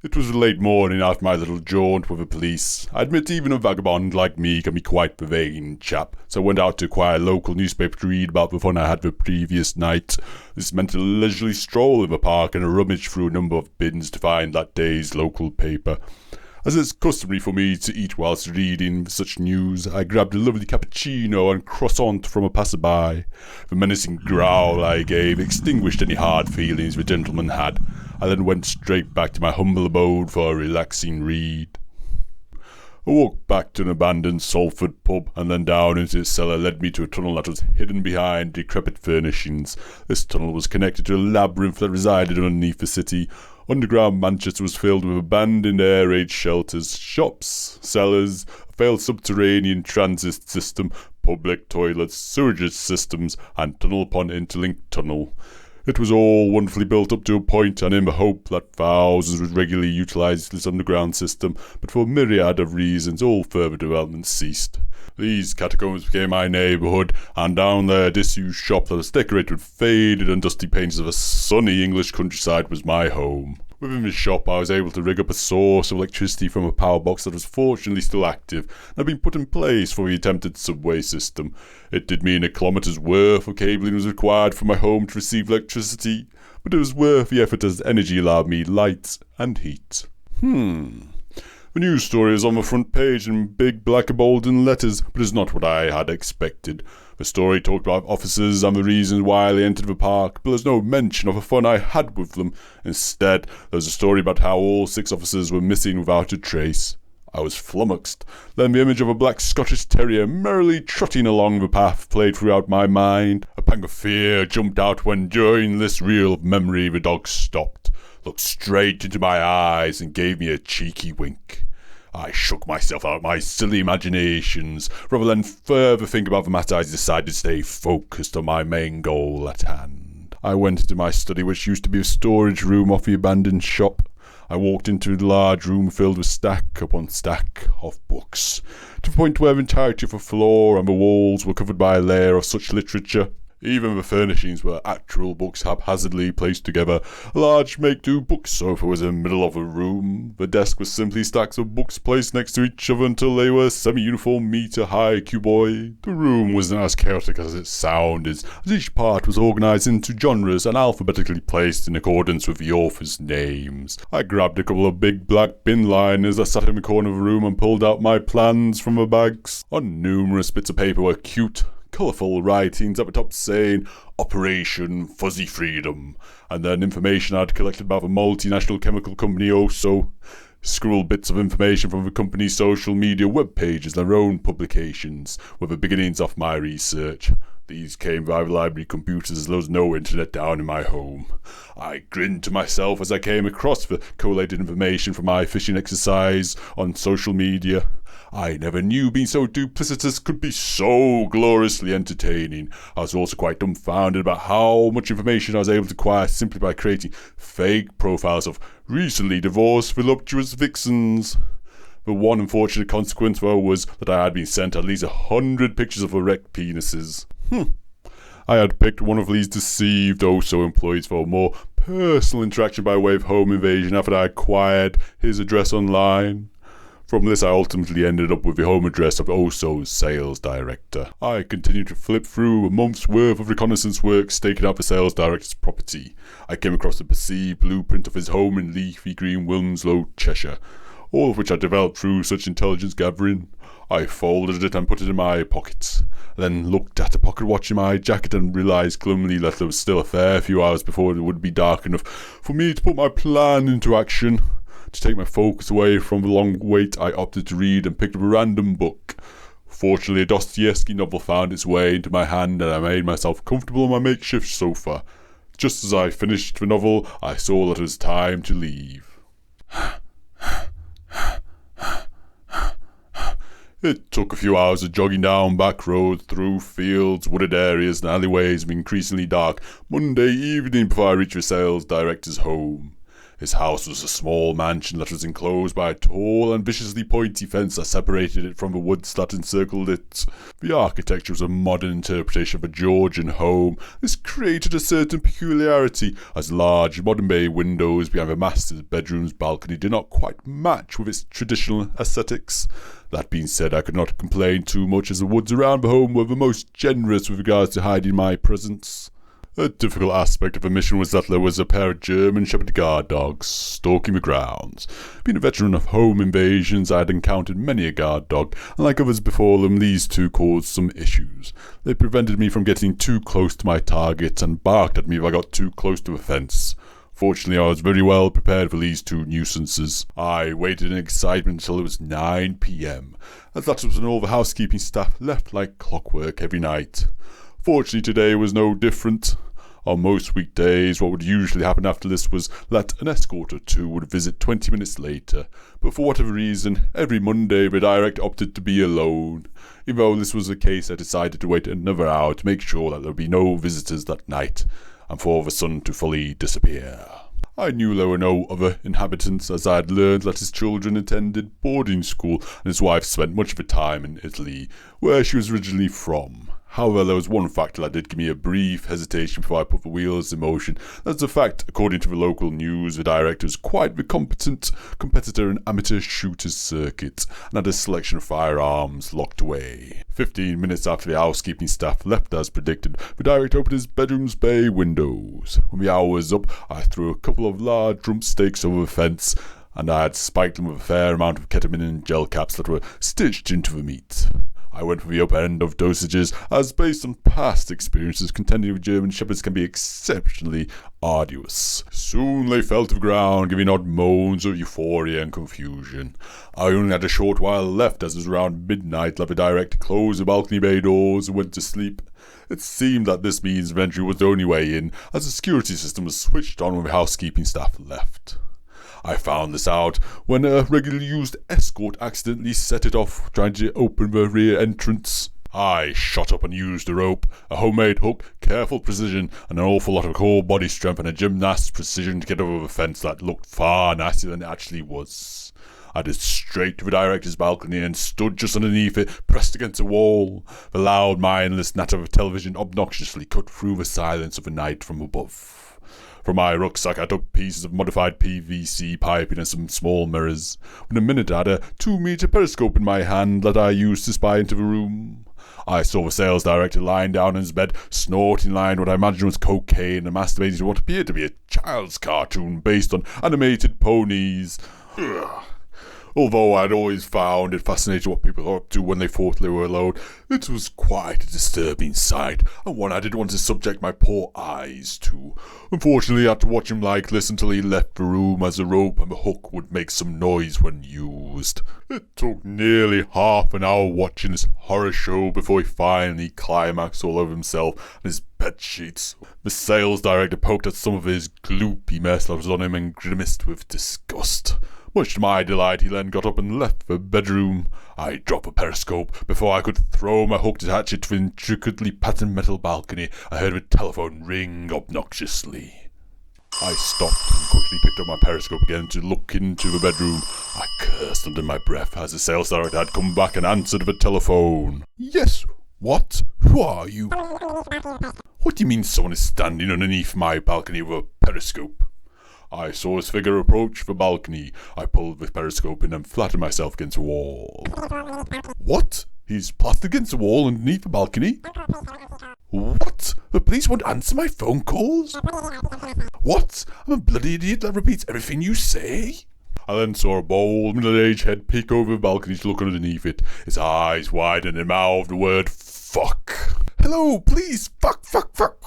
It was late morning after my little jaunt with the police. I admit even a vagabond like me can be quite the vain chap, so I went out to acquire a local newspaper to read about the fun I had the previous night. This meant a leisurely stroll in the park and a rummage through a number of bins to find that day's local paper. As it's customary for me to eat whilst reading such news, I grabbed a lovely cappuccino and croissant from a passerby. The menacing growl I gave extinguished any hard feelings the gentleman had. I then went straight back to my humble abode for a relaxing read. A walk back to an abandoned Salford pub and then down into its cellar led me to a tunnel that was hidden behind decrepit furnishings. This tunnel was connected to a labyrinth that resided underneath the city. Underground Manchester was filled with abandoned air raid shelters, shops, cellars, a failed subterranean transit system, public toilets, sewerage systems, and tunnel upon interlinked tunnel. It was all wonderfully built up to a point, and in the hope that thousands would regularly utilise this underground system, but for a myriad of reasons all further development ceased. These catacombs became my neighbourhood, and down there a disused shop that was decorated with faded and dusty paintings of a sunny English countryside was my home. Within the shop I was able to rig up a source of electricity from a power box that was fortunately still active and had been put in place for the attempted subway system. It did mean a kilometre's worth of cabling was required for my home to receive electricity, but it was worth the effort as energy allowed me light and heat. The news story is on the front page in big black bolden letters, but is not what I had expected. The story talked about officers and the reasons why they entered the park, but there's no mention of the fun I had with them. Instead, there's a story about how all 6 officers were missing without a trace. I was flummoxed. Then the image of a black Scottish terrier merrily trotting along the path played throughout my mind. A pang of fear jumped out when, during this reel of memory, the dog stopped, looked straight into my eyes, and gave me a cheeky wink. I shook myself out of my silly imaginations. Rather than further think about the matter, I decided to stay focused on my main goal at hand. I went into my study, which used to be a storage room off the abandoned shop. I walked into the large room filled with stack upon stack of books, to the point where the entirety of the floor and the walls were covered by a layer of such literature. Even the furnishings were actual books haphazardly placed together. A large make-do book sofa was in the middle of the room. The desk was simply stacks of books placed next to each other until they were semi-uniform metre-high cuboid. The room wasn't as chaotic as it sounded, as each part was organised into genres and alphabetically placed in accordance with the author's names. I grabbed a couple of big black bin liners that sat in the corner of the room and pulled out my plans from the bags. On numerous bits of paper were cute, colourful writings at the top saying Operation Fuzzy Freedom, and then information I'd collected about the multinational chemical company Oso. Scribbled bits of information from the company's social media web pages and their own publications were the beginnings of my research. These came via the library computers as there was no internet down in my home. I grinned to myself as I came across the collated information from my fishing exercise on social media. I never knew being so duplicitous could be so gloriously entertaining. I was also quite dumbfounded about how much information I was able to acquire simply by creating fake profiles of recently divorced voluptuous vixens. The one unfortunate consequence, though, was that I had been sent at least 100 pictures of erect penises. I had picked one of these deceived Oso employees for a more personal interaction by way of home invasion after I acquired his address online. From this, I ultimately ended up with the home address of Oso's sales director. I continued to flip through a month's worth of reconnaissance work staking out the sales director's property. I came across a perceived blueprint of his home in leafy green Wilmslow, Cheshire, all of which I developed through such intelligence gathering. I folded it and put it in my pocket, then looked at a pocket watch in my jacket and realised gloomily that there was still a fair few hours before it would be dark enough for me to put my plan into action. To take my focus away from the long wait, I opted to read and picked up a random book. Fortunately, a Dostoevsky novel found its way into my hand and I made myself comfortable on my makeshift sofa. Just as I finished the novel, I saw that it was time to leave. It took a few hours of jogging down back roads, through fields, wooded areas and alleyways of increasingly dark Monday evening before I reached the sales director's home. His house was a small mansion that was enclosed by a tall and viciously pointy fence that separated it from the woods that encircled it. The architecture was a modern interpretation of a Georgian home. This created a certain peculiarity, as large modern bay windows behind the master's bedroom's balcony did not quite match with its traditional aesthetics. That being said, I could not complain too much, as the woods around the home were the most generous with regards to hiding my presence. A difficult aspect of the mission was that there was a pair of German Shepherd guard dogs stalking the grounds. Being a veteran of home invasions, I had encountered many a guard dog, and like others before them, these two caused some issues. They prevented me from getting too close to my target and barked at me if I got too close to the fence. Fortunately, I was very well prepared for these two nuisances. I waited in excitement until it was 9 p.m, as that was when all the housekeeping staff left like clockwork every night. Fortunately, today was no different. On most weekdays, what would usually happen after this was that an escort or two would visit 20 minutes later, but for whatever reason, every Monday the director opted to be alone. Even though this was the case, I decided to wait another hour to make sure that there would be no visitors that night, and for the sun to fully disappear. I knew there were no other inhabitants, as I had learned that his children attended boarding school, and his wife spent much of her time in Italy, where she was originally from. However, there was one factor that did give me a brief hesitation before I put the wheels in motion. That's the fact, according to the local news, the director was quite the competent competitor in amateur shooters circuit, and had a selection of firearms locked away. 15 minutes after the housekeeping staff left as predicted, the director opened his bedroom's bay windows. When the hour was up, I threw a couple of large drumsticks over the fence, and I had spiked them with a fair amount of ketamine and gel caps that were stitched into the meat. I went for the upper end of dosages, as based on past experiences, contending with German Shepherds can be exceptionally arduous. Soon they fell to the ground, giving odd moans of euphoria and confusion. I only had a short while left, as it was around midnight that the director closed the balcony bay doors and went to sleep. It seemed that this means of entry was the only way in, as the security system was switched on when the housekeeping staff left. I found this out when a regularly used escort accidentally set it off, trying to open the rear entrance. I shot up and used a rope, a homemade hook, careful precision, and an awful lot of core body strength and a gymnast's precision to get over the fence that looked far nastier than it actually was. I did straight to the director's balcony and stood just underneath it, pressed against a wall. The loud, mindless natter of television obnoxiously cut through the silence of the night from above. From my rucksack I took pieces of modified PVC piping and some small mirrors. In a minute I had a 2-meter periscope in my hand that I used to spy into the room. I saw the sales director lying down in his bed, snorting line what I imagined was cocaine and masturbating to what appeared to be a child's cartoon based on animated ponies. Ugh. Although I'd always found it fascinating what people are up to when they thought they were alone, it was quite a disturbing sight, and one I didn't want to subject my poor eyes to. Unfortunately, I had to watch him like this until he left the room, as the rope and the hook would make some noise when used. It took nearly half an hour watching this horror show before he finally climaxed all over himself and his bed sheets. The sales director poked at some of his gloopy mess that was on him and grimaced with disgust. Much to my delight, he then got up and left the bedroom. I dropped a periscope. Before I could throw my hook to attach it to the intricately patterned metal balcony, I heard the telephone ring obnoxiously. I stopped and quickly picked up my periscope again to look into the bedroom. I cursed under my breath as the sales director had come back and answered the telephone. Yes, what? Who are you? What do you mean someone is standing underneath my balcony with a periscope? I saw his figure approach the balcony. I pulled the periscope in and flattened myself against the wall. What? He's plastered against the wall underneath the balcony? What? The police won't answer my phone calls? What? I'm a bloody idiot that repeats everything you say? I then saw a bold, middle-aged head peek over the balcony to look underneath it. His eyes widened and mouthed the word, fuck. Hello, please, fuck,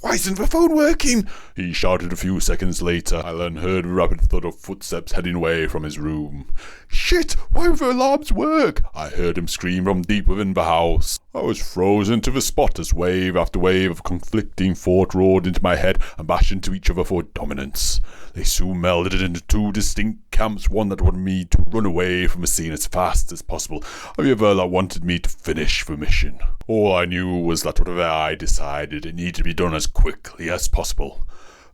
why isn't the phone working? He shouted a few seconds later. I then heard a rapid thud of footsteps heading away from his room. Shit, why won't the alarms work? I heard him scream from deep within the house. I was frozen to the spot as wave after wave of conflicting thought roared into my head and bashed into each other for dominance. They soon melded into two distinct camps, one that wanted me to run away from the scene as fast as possible, and the other that wanted me to finish the mission. All I knew was that whatever I decided, it needed to be done as quickly as possible.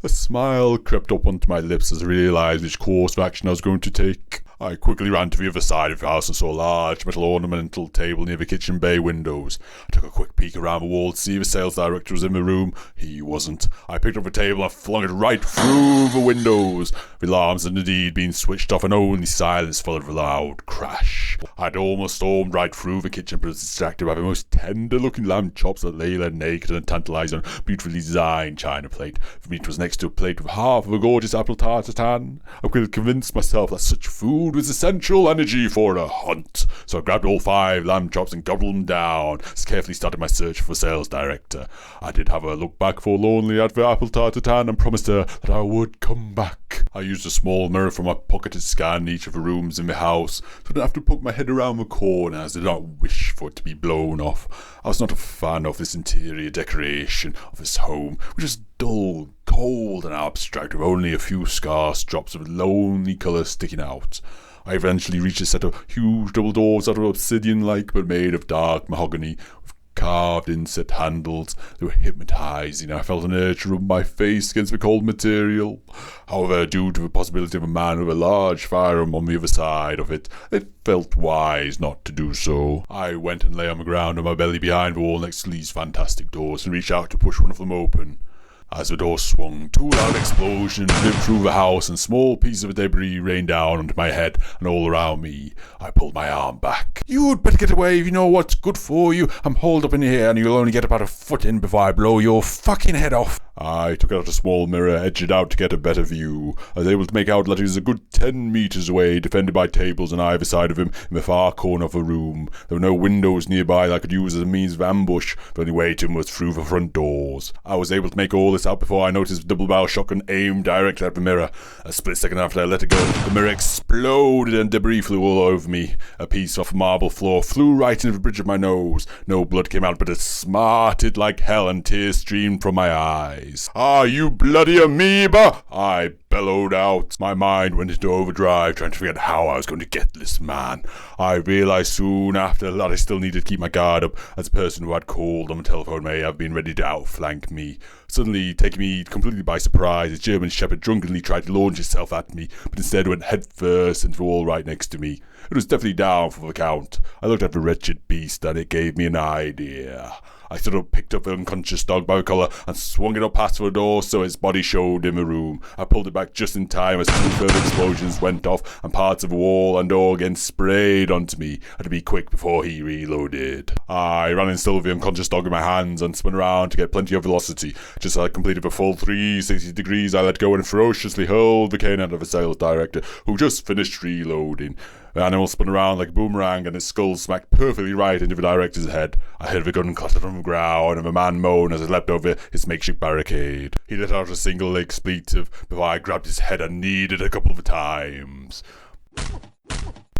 A smile crept up onto my lips as I realised which course of action I was going to take. I quickly ran to the other side of the house and saw a large metal ornamental table near the kitchen bay windows. I took a quick peek around the wall to see if the sales director was in the room. He wasn't. I picked up the table and flung it right through the windows. The alarms had indeed been switched off and only silence followed the loud crash. I'd almost stormed right through the kitchen but was distracted by the most tender-looking lamb chops that lay there naked and tantalised on a beautifully designed china plate. The meat was next to a plate with half of a gorgeous apple tartatan. I could convince myself that such food was essential energy for a hunt. So I grabbed all 5 lamb chops and gobbled them down, as carefully started my search for the sales director. I did have a look back forlornly at the apple tartatan and promised her that I would come back. I used a small mirror from my pocket to scan each of the rooms in the house, so I didn't have to poke my head around the corners. I did not wish for it to be blown off. I was not a fan of this interior decoration of this home, which was dull, cold and abstract, with only a few scarce drops of lonely colour sticking out. I eventually reached a set of huge double doors that were obsidian-like but made of dark mahogany, with carved inset handles. They were hypnotising. I felt an urge to rub my face against the cold material. However, due to the possibility of a man with a large firearm on the other side of it, it felt wise not to do so. I went and lay on the ground on my belly behind the wall next to these fantastic doors and reached out to push one of them open. As the door swung, 2 loud explosions ripped through the house and small pieces of debris rained down onto my head and all around me. I pulled my arm back. "You'd better get away if you know what's good for you. I'm holed up in here and you'll only get about a foot in before I blow your fucking head off." I took out a small mirror, edged it out to get a better view. I was able to make out that he was a good 10 metres away, defended by tables on either side of him in the far corner of the room. There were no windows nearby that I could use as a means of ambush. The only way to him was through the front doors. I was able to make all this out before I noticed the double-barrel shotgun aimed directly at the mirror. A split second after I let it go, the mirror exploded and debris flew all over me. A piece off the marble floor flew right into the bridge of my nose. No blood came out, but it smarted like hell and tears streamed from my eyes. "Ah, you bloody amoeba!" I bellowed out. My mind went into overdrive, trying to figure out how I was going to get this man. I realised soon after that I still needed to keep my guard up, as the person who had called on the telephone may have been ready to outflank me. Suddenly, taking me completely by surprise, a German shepherd drunkenly tried to launch itself at me, but instead went headfirst into the wall right next to me. It was definitely down for the count. I looked at the wretched beast, and it gave me an idea. I sort of picked up the unconscious dog by the collar and swung it up past the door so its body showed in the room. I pulled it back just in time as 2 further explosions went off and parts of the wall and door again sprayed onto me. I had to be quick before he reloaded. I ran in still with the unconscious dog in my hands and spun around to get plenty of velocity. Just as I completed the full 360 degrees, I let go and ferociously hurled the cane out of the sales director, who just finished reloading. The animal spun around like a boomerang and its skull smacked perfectly right into the director's head. I heard the gun clatter from the ground and the man moan as it leapt over his makeshift barricade. He let out a single expletive before I grabbed his head and kneed it a couple of times.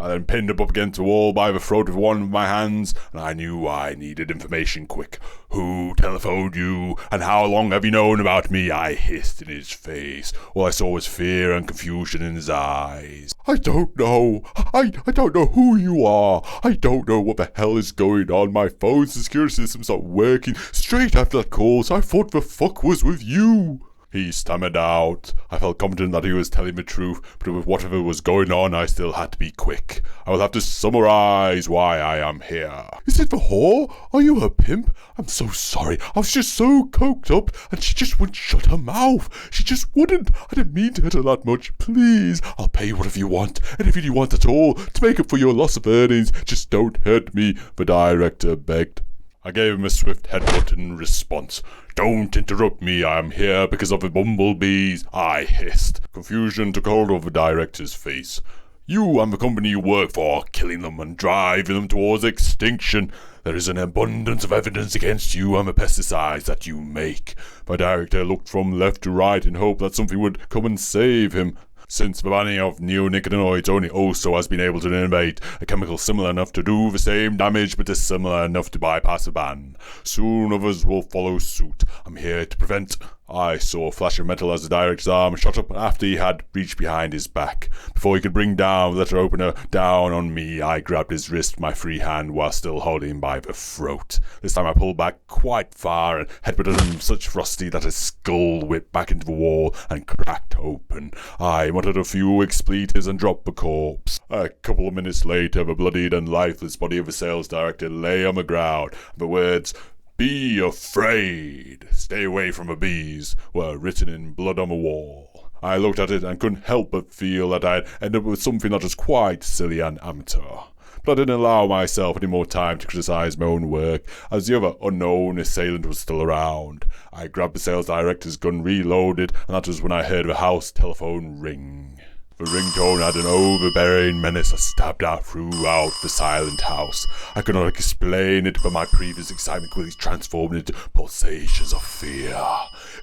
I then pinned him up against the wall by the throat with one of my hands, and I knew I needed information quick. "Who telephoned you, and how long have you known about me?" I hissed in his face. All I saw was fear and confusion in his eyes. "I don't know. I don't know who you are. I don't know what the hell is going on. My phone's security system's not working. Straight after that call, so I thought the fuck was with you." He stammered out. I felt confident that he was telling the truth, but with whatever was going on, I still had to be quick. I will have to summarize why I am here. "Is it the whore? Are you her pimp? I'm so sorry. I was just so coked up, and she just wouldn't shut her mouth. She just wouldn't. I didn't mean to hurt her that much. Please, I'll pay you whatever you want, anything you want at all, to make up for your loss of earnings. Just don't hurt me," the director begged. I gave him a swift headbutt in response. "Don't interrupt me, I am here because of the bumblebees," I hissed. Confusion took hold of the director's face. "You and the company you work for are killing them and driving them towards extinction. There is an abundance of evidence against you and the pesticides that you make." My director looked from left to right in hope that something would come and save him. Since the banning of neonicotinoids, only OSO has been able to innovate a chemical similar enough to do the same damage but dissimilar enough to bypass the ban. Soon others will follow suit. I'm here to prevent... I saw a flash of metal as the director's arm shot up after he had reached behind his back. Before he could bring down the letter opener down on me, I grabbed his wrist with my free hand while still holding him by the throat. This time I pulled back quite far and headbutted him such ferocity that his skull whipped back into the wall and cracked open. I muttered a few expletives and dropped the corpse. A couple of minutes later, the bloodied and lifeless body of the sales director lay on the ground. The words, "Be afraid, stay away from the bees," were written in blood on the wall. I looked at it and couldn't help but feel that I'd ended up with something that was quite silly and amateur. But I didn't allow myself any more time to criticise my own work, as the other unknown assailant was still around. I grabbed the sales director's gun, reloaded, and that was when I heard the house telephone ring. The ringtone had an overbearing menace that stabbed out throughout the silent house. I could not explain it, but my previous excitement quickly transformed into pulsations of fear.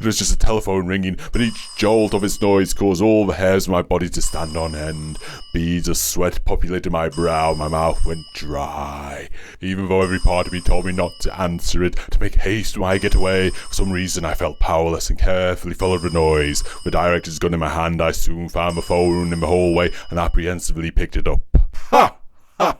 It was just a telephone ringing, but each jolt of its noise caused all the hairs of my body to stand on end. Beads of sweat populated my brow, my mouth went dry. Even though every part of me told me not to answer it, to make haste when I get away, for some reason I felt powerless and carefully followed the noise. With the director's gun in my hand, I soon found the phone in the hallway and apprehensively picked it up. Ha! Ha!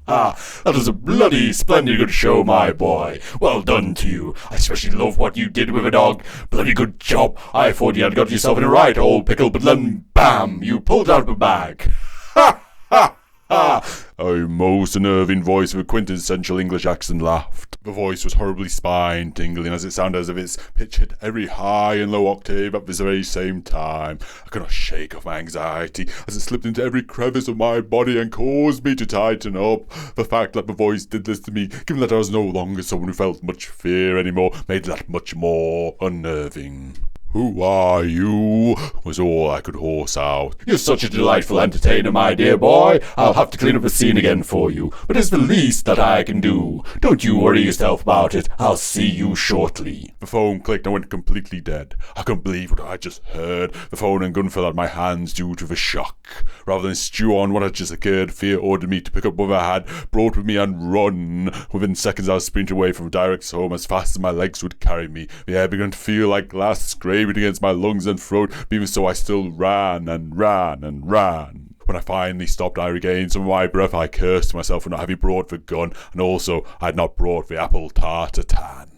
Ha! That was a bloody splendid good show, my boy. Well done to you. I especially love what you did with a dog. Bloody good job. I thought you had got yourself in a right old pickle, but then bam! You pulled out of the bag. Ha! Ha! Ha! A most unnerving voice with a quintessential English accent laughed. The voice was horribly spine-tingling as it sounded as if its pitch hit every high and low octave at this very same time. I could not shake off my anxiety as it slipped into every crevice of my body and caused me to tighten up. The fact that the voice did this to me, given that I was no longer someone who felt much fear anymore, made that much more unnerving. "Who are you?" was all I could horse out. "You're such a delightful entertainer, my dear boy. I'll have to clean up the scene again for you, but it's the least that I can do. Don't you worry yourself about it. I'll see you shortly." The phone clicked and went completely dead. I couldn't believe what I just heard. The phone and gun fell out of my hands due to the shock. Rather than stew on what had just occurred, fear ordered me to pick up what I had brought with me and run. Within seconds I was sprinting away from the director's home as fast as my legs would carry me. The air began to feel like glass scraping against my lungs and throat, but even so I still ran and ran and ran. When I finally stopped, I regained some of my breath. I cursed myself for not having brought the gun, and also I had not brought the apple tartatan.